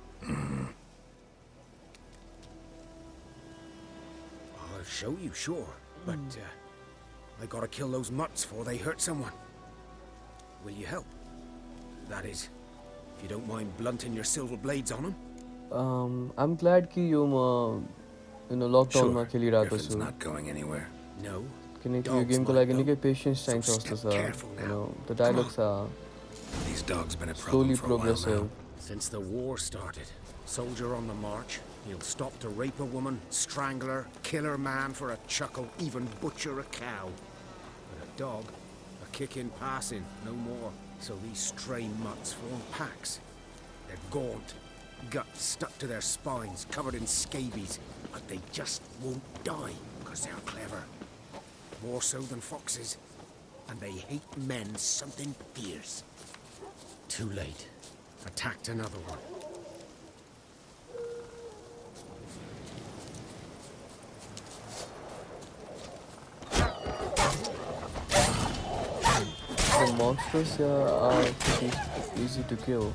I'll show you, sure. But, I gotta kill those mutts before they hurt someone. Will you help? That is, if you don't mind blunting your silver blades on them. I'm glad कि यो म lockdown मा खेलिरहेको Griffin's छु. not going anywhere. No. किनकि यो गेमको लागि निकै patience चाहिन्छ जस्तो छ. The dialogues are These dogs been a slowly problem for a while progressive. now. Since the war started, soldier on the march, he'll stop to rape a woman, strangle her, kill her man for a chuckle, even butcher a cow. But a dog, a kick in passing, no more. So these stray mutts form packs. They're gaunt, guts stuck to their spines, covered in scabies, but they just won't die, because they're clever. More so than foxes. And they hate men something fierce. Too late. Attacked another one. The monsters here are pretty easy to kill.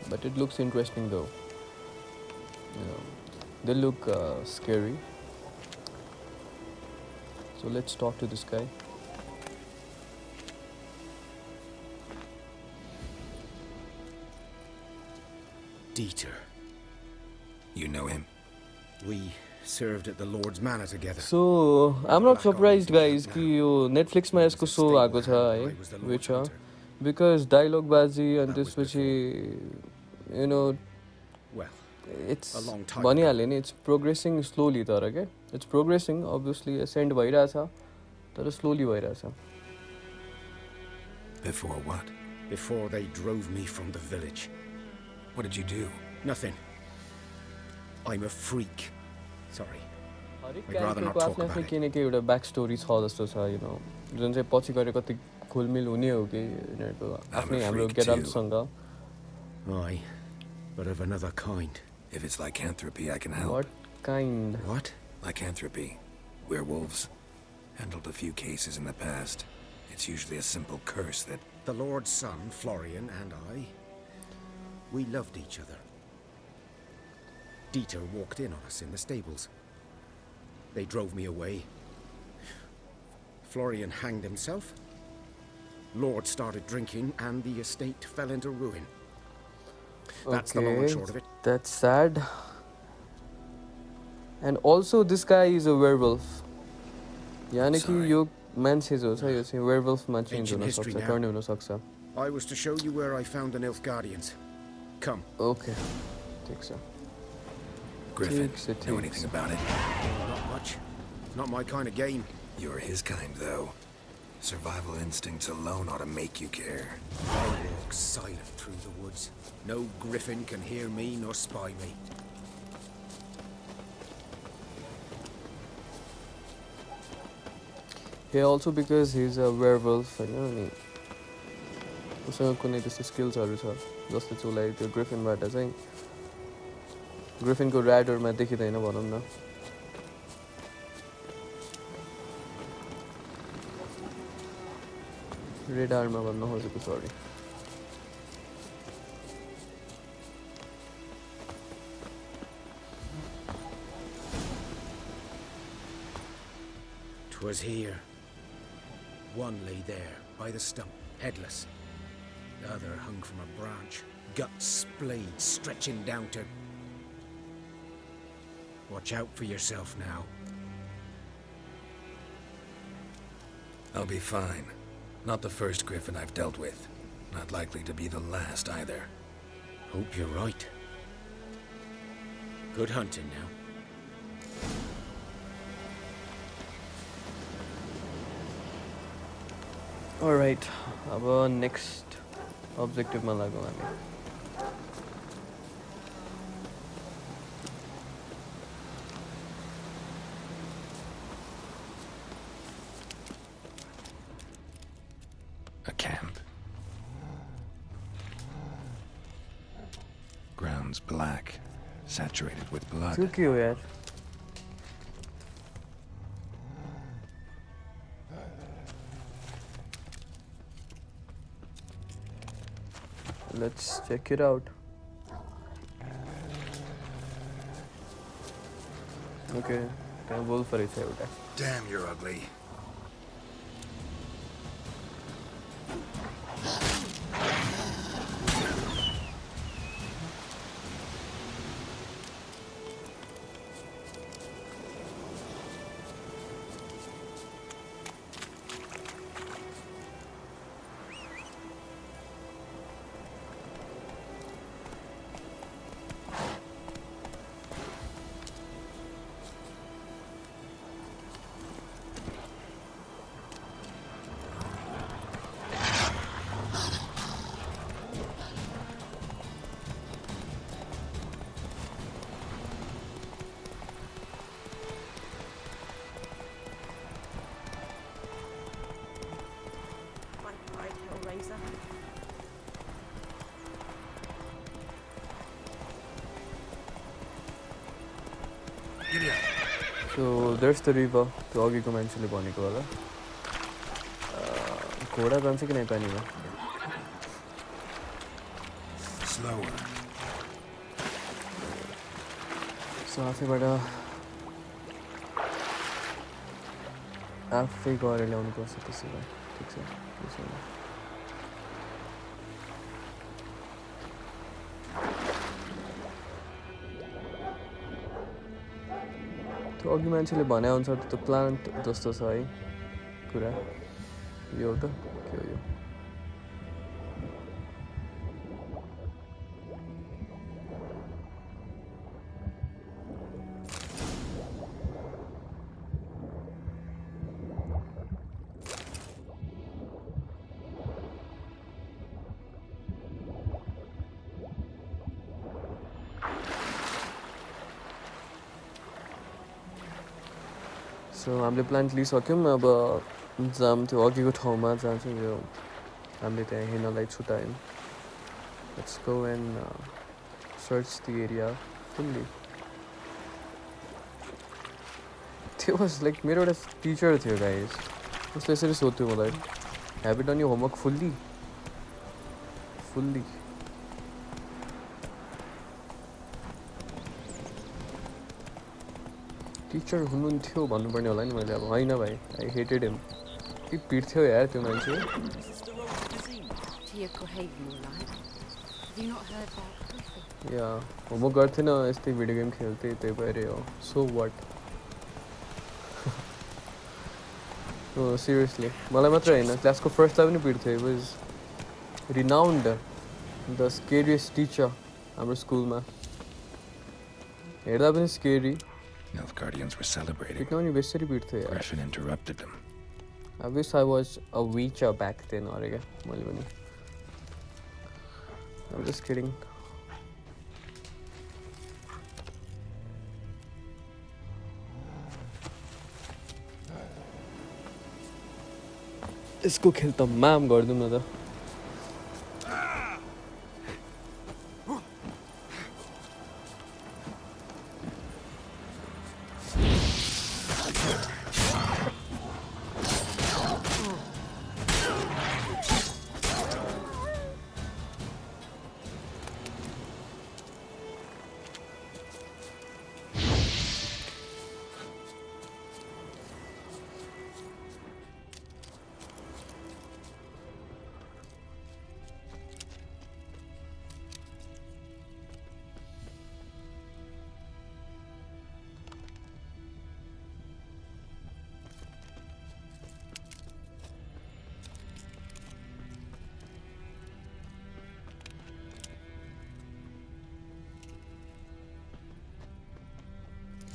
But it looks interesting though. They look scary. So let's talk to this guy. Dieter. You know him? We served at the Lord's Manor together. So I'm not surprised, guys, कि यो Netflix मा यसको show आएको छ है, Witcher, because dialogue बाजी and त्यसपछि well, it's a long time भनिहाल्यो नि, it's progressing slowly तर के, it's progressing obviously ascend भइरहेछ तर slowly भइरहेछ. Before what? Before they drove me from the village. What did you do? Nothing. I'm a freak. Sorry. हरेक I'd rather not क्यारेक्टरको talk आफ्नो about आफ्नो it. केही न केही एउटा ब्याक स्टोरी छ जस्तो छ, जुन चाहिँ पछि गएर कति घुलमिल हुने हो कि यिनीहरूको आफ्नै हाम्रो गेराल्टसँग. Aye, but of another kind. If it's lycanthropy, I can help. What kind? What? Lycanthropy. Werewolves. Handled a few cases in the past. It's usually a simple curse that... The Lord's son, Florian, and I, we loved each other. Dieter walked in on us in the stables. They drove me away. Florian hanged himself. Lord started drinking, and the estate fell into ruin. That's the long and short of it. That's sad. And also, this guy is a werewolf. यानी कि यो मान्छे जो छ यो चाहिँ वेयरवुल्फमा change Ancient हुन history सक्छ now. Turn हुन सक्छ I was to show you where I found the Nilfgaardians. Come. Okay. ठिक छ Griffin, ठिक छ, know ठिक anything छ। about it? Not much. Not my kind of game. You're his kind, though. Survival instincts alone ought to make you care. I walk silent through the woods. No griffin can hear me nor spy me. Yeah, also because he's a werewolf होइन अनि उसँग कुनै त्यस्तो स्किल्सहरू छ जस्तो चाहिँ उसलाई त्यो ग्रिफिनबाट चाहिँ ग्रिफिनको ऱ्याडरमा देखिँदैन भनौँ न रेडारमा भन्न खोजेको सरी "'Twas here. One lay there, by the stump, headless. The other hung from a branch, guts splayed, stretching down to... Watch out for yourself now." I'll be fine. Not the first griffin I've dealt with. Not likely to be the last either. Hope you're right. Good hunting now. Alright, अब next अब्जेक्टिभमा लागौँ हामी A camp. Ground's black, saturated with blood. त्यो के हो यार Let's check it out. Okay, त्यहाँ wolf रहेछ एउटा Damn, you're ugly. So there's the river. त्यो अघिको मान्छेले भनेको होला घोडा जान्छ कि नै पानीमा Slower. सो आफैबाट आफै गएर ल्याउनुपर्छ त्यसो भए ठिक छ त्यसो भए त्यो अघि मान्छेले भने अनुसार त्यो प्लान्ट जस्तो छ है कुरा यो हो त के हो यो सो हामीले प्लान्ट लिइसक्यौँ अब जाम त्यो अघिको ठाउँमा जहाँ चाहिँ यो हामीले त्यहाँ हिँड्नलाई छुट्यायौँ let's go and search the area fully त्यो वाज लाइक मेरो एउटा टिचर थियो गाइस उसले यसरी सोध्थ्यो मलाई have you done your homework fully fully teacher हुनुहुन्थ्यो भन्नुपर्ने होला नि मैले अब होइन भाइ आई हेटेड हिम के पिट्थ्यो यार त्यो मान्छे या होमवर्क गर्थेन यस्तै भिडियो गेम खेल्थेँ त्यही भएर हो सो वाट Oh, seriously. मलाई मात्र हैन क्लासको फर्स्टलाई पनि पिट्थ्यो. He was renowned, the scariest teacher हाम्रो स्कुलमा. हेर्दा पनि scary. Nilfgaardians were celebrating. पिट्न पनि बेसरी पिट्थ्यो यार. Griffin interrupted them. I wish I was a Witcher back then अरे क्या मैले पनि. I'm just kidding. यसको खेल त माम गरिदिउँ न त.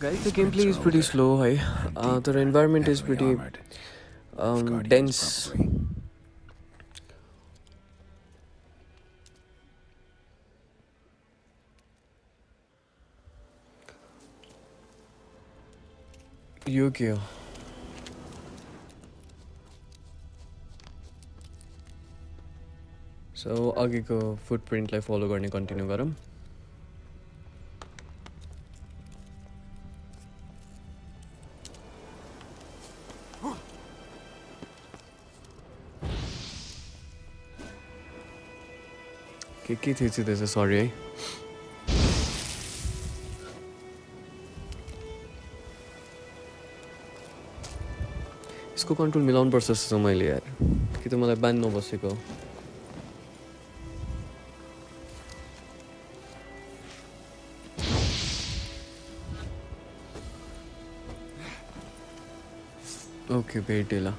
Guys, the gameplay is pretty slow, hey. The environment is pretty dense. यो के हो? So अघिको फुटप्रिन्टलाई फलो गर्ने कन्टिन्यू गरौँ. के थियो चाहिँ त्यसो सरी है. यसको कन्ट्रोल मिलाउनु पर्छ जस्तो मैले यार. कि त मलाई बान्ध नबसेको. ओके भेटेला.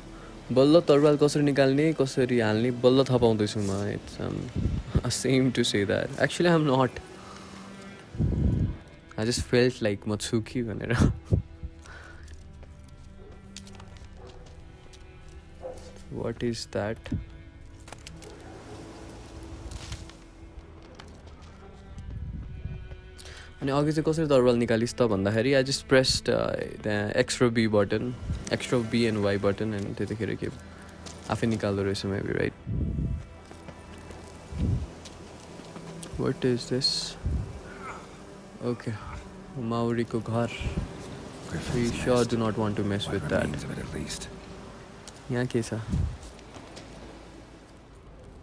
बल्ल तरवाल कसरी निकाल्ने कसरी हाल्ने बल्ल थाहा पाउँदैछु म. It's ashamed to say that. Actually I'm not. I just felt like म छु कि भनेर. What is that? अनि अघि चाहिँ कसरी तरवाल निकालिस् त भन्दाखेरि I just pressed the extra B button, extra B and Y button and त्यतिखेर के आफै निकाल्दो रहेछ maybe, right? What is this? Okay, Mauriko ghar. We sure do not want to mess with that. At least. यहाँ के छ?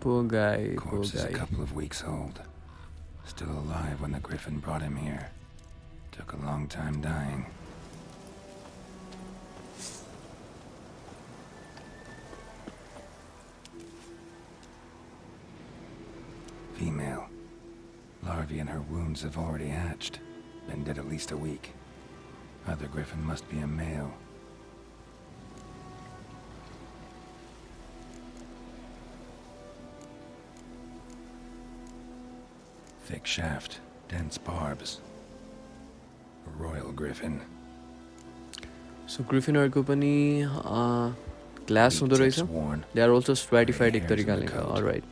Poor guy, poor Corpse is guy. a couple of weeks old. Still alive when the Griffin brought him here. Took a long time dying. Female. Larvae in her wounds have already hatched. Been dead at least a week. Other Griffin must be a male. Thick shaft, dense barbs. A royal Griffin. So Griffinहरूको पनि glass हुँदो रहेछ. They are also stratified एक तरिकाले. All right.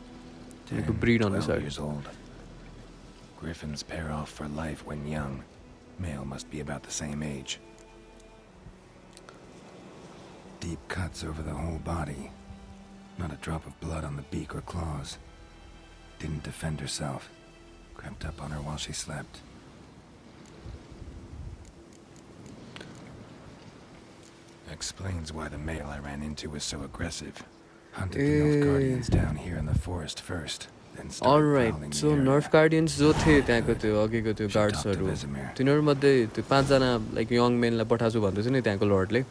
तिनीहरूको breed अनुसार. Years old. Griffins pair off for life when young. Male must be about the same age. Deep cuts over the whole body. Not a drop of blood on the beak or claws. Didn't defend herself. Crept up on her while she slept. Explains why the male I ran into was so aggressive. Hunted the Nilfgaardians down here in the forest first. Alright, so Nilfgaardians जो थिए त्यहाँको त्यो अघिको त्यो गार्ड्सहरू तिनीहरूमध्ये त्यो 5 जना like young मेनलाई पठाछु भन्दैछ नि त्यहाँको लर्डले.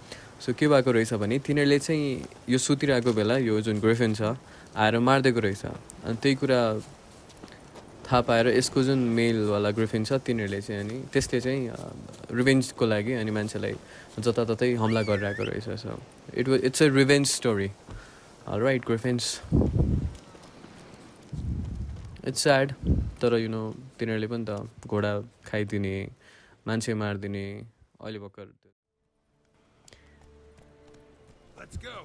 सो के भएको रहेछ भने तिनीहरूले चाहिँ यो सुतिरहेको बेला यो जुन ग्रिफिन छ आएर मार्दिएको रहेछ. अनि त्यही कुरा थाहा पाएर यसको जुन मेलवाला ग्रिफिन छ तिनीहरूले चाहिँ अनि त्यसले चाहिँ रिभेन्जको लागि अनि मान्छेलाई जताततै हमला गरिरहेको रहेछ so it's a revenge story right Griffin's it's sad तर यु नो तिनीहरूले पनि त घोडा खाइदिने मान्छे मारिदिने अहिले भर्खर Let's go.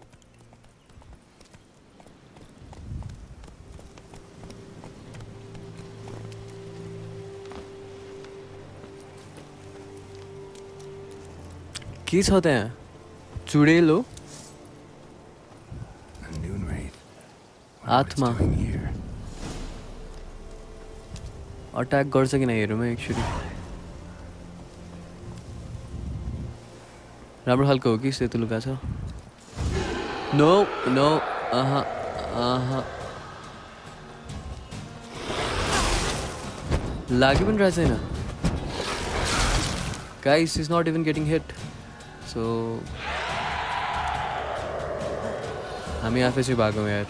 के छ त्यहाँ चुडेल हो A noon wraith. आत्मा अट्याक गर्छ कि न हेरौँ एक्चुली राम्रो खालको हो कि सेतो लुगा छ नो नो अह अह लागि पनि रहेछ छैन guys is not even getting hit so हामी आफै चाहिँ भागौँ यार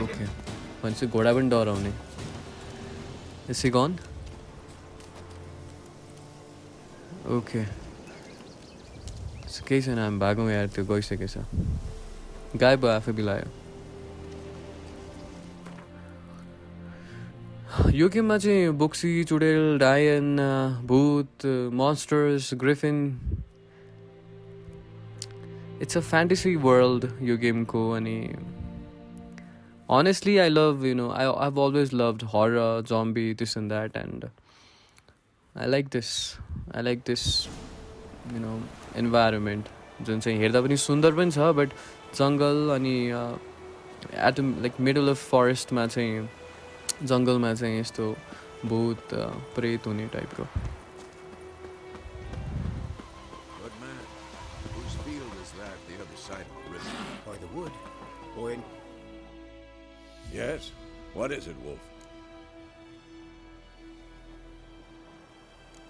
ओके भनेपछि घोडा पनि डराउने इज ही गन ओके केही छैन हामी भागौँ यार त्यो गइसकेछ गायब भयो आफै बिलायो यो गेममा चाहिँ बोक्सी चुडेल डायन भूत monsters griffin it's a fantasy world यो गेमको अनि honestly I love I've always loved horror zombie this and that and I like this environment जुन चाहिँ हेर्दा पनि सुन्दर पनि छ बट जङ्गल अनि एट लाइक मिडल अफ फरेस्टमा चाहिँ जङ्गलमा चाहिँ यस्तो भूत प्रेत हुने टाइपको Good man. Whose field is that the other side of the river? By the wood. Or in... Yes? What is it, Wolf?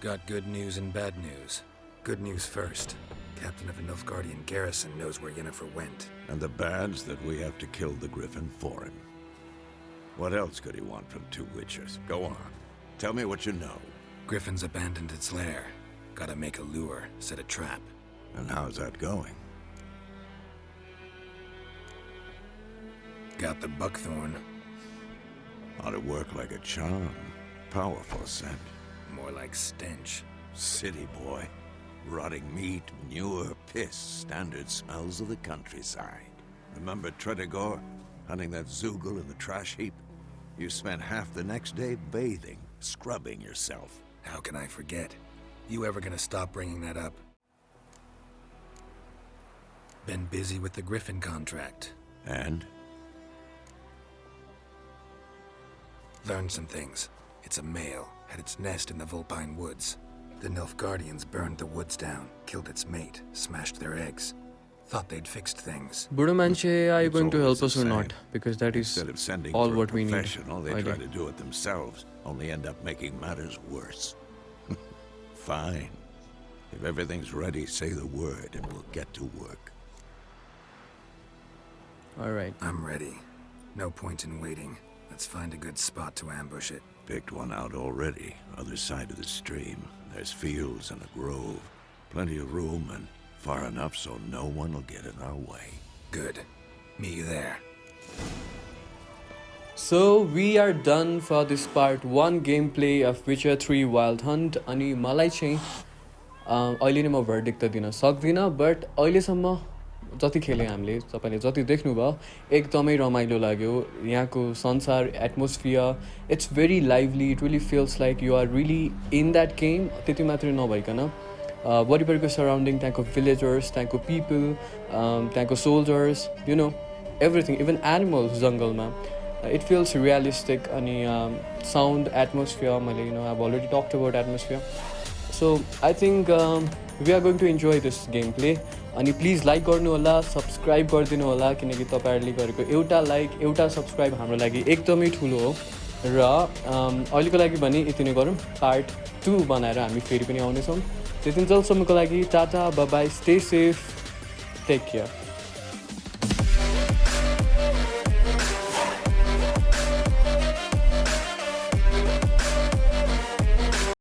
Got good news and bad news. Good news first. Captain of the Nilfgaardian garrison knows where Yennefer went. And the bad's that we have to kill the Griffin for him. What else could he want from two witchers? Go on. Tell me what you know. Griffin's abandoned its lair. Gotta make a lure, set a trap. And how's that going? Got the buckthorn. Ought to work like a charm. Powerful scent. More like stench. City boy. Rotting meat, manure, piss. Standard smells of the countryside. Remember Tredegor? Hunting that Zoogle in the trash heap? You spent half the next day bathing, scrubbing yourself. How can I forget? You ever gonna stop bringing that up? Been busy with the Griffin contract. And? Learned some things. It's a male, had its nest in the Vulpine Woods. The Nilfgaardians burned the woods down, killed its mate, smashed their eggs. Thought they'd fixed things. Buddha Manche, are you going to help us or not? Because that is Instead of sending all for what a we need. professional, they try to do it themselves, only end up making matters worse. Fine. If everything's ready, say the word and we'll get to work. All right. I'm ready. No point in waiting. Let's find a good spot to ambush it. Picked one out already, other side of the stream. There's fields and a grove. Plenty of room and far enough so no one will get in our way. Good. Meet you there. So we are done for this part 1 gameplay of Witcher 3 Wild Hunt अनि मलाई चाहिँ अहिले नै म verdict त दिन सक्दिनँ but अहिलेसम्म जति खेल्यो हामीले तपाईँले जति देख्नुभयो एकदमै रमाइलो लाग्यो यहाँको संसार atmosphere it's very lively it really feels like you are really in that game त्यति मात्रै नभइकन वरिपरिको सराउन्डिङ त्यहाँको भिलेजर्स त्यहाँको पिपल त्यहाँको soldiers you know everything even animals जङ्गलमा it feels realistic and sound atmosphere I've already talked about atmosphere so I think we are going to enjoy this gameplay and please like garnu hola subscribe gardinu hola kinaki tapaharule gareko euta like euta subscribe हाम्रो लागि एकदमै ठुलो हो र अहिलेको लागि भने यति नै गरौँ पार्ट 2 बनाएर हामी फेरि पनि आउने छौँ त्यतिन्जेलसम्मको लागि tata bye bye stay safe take care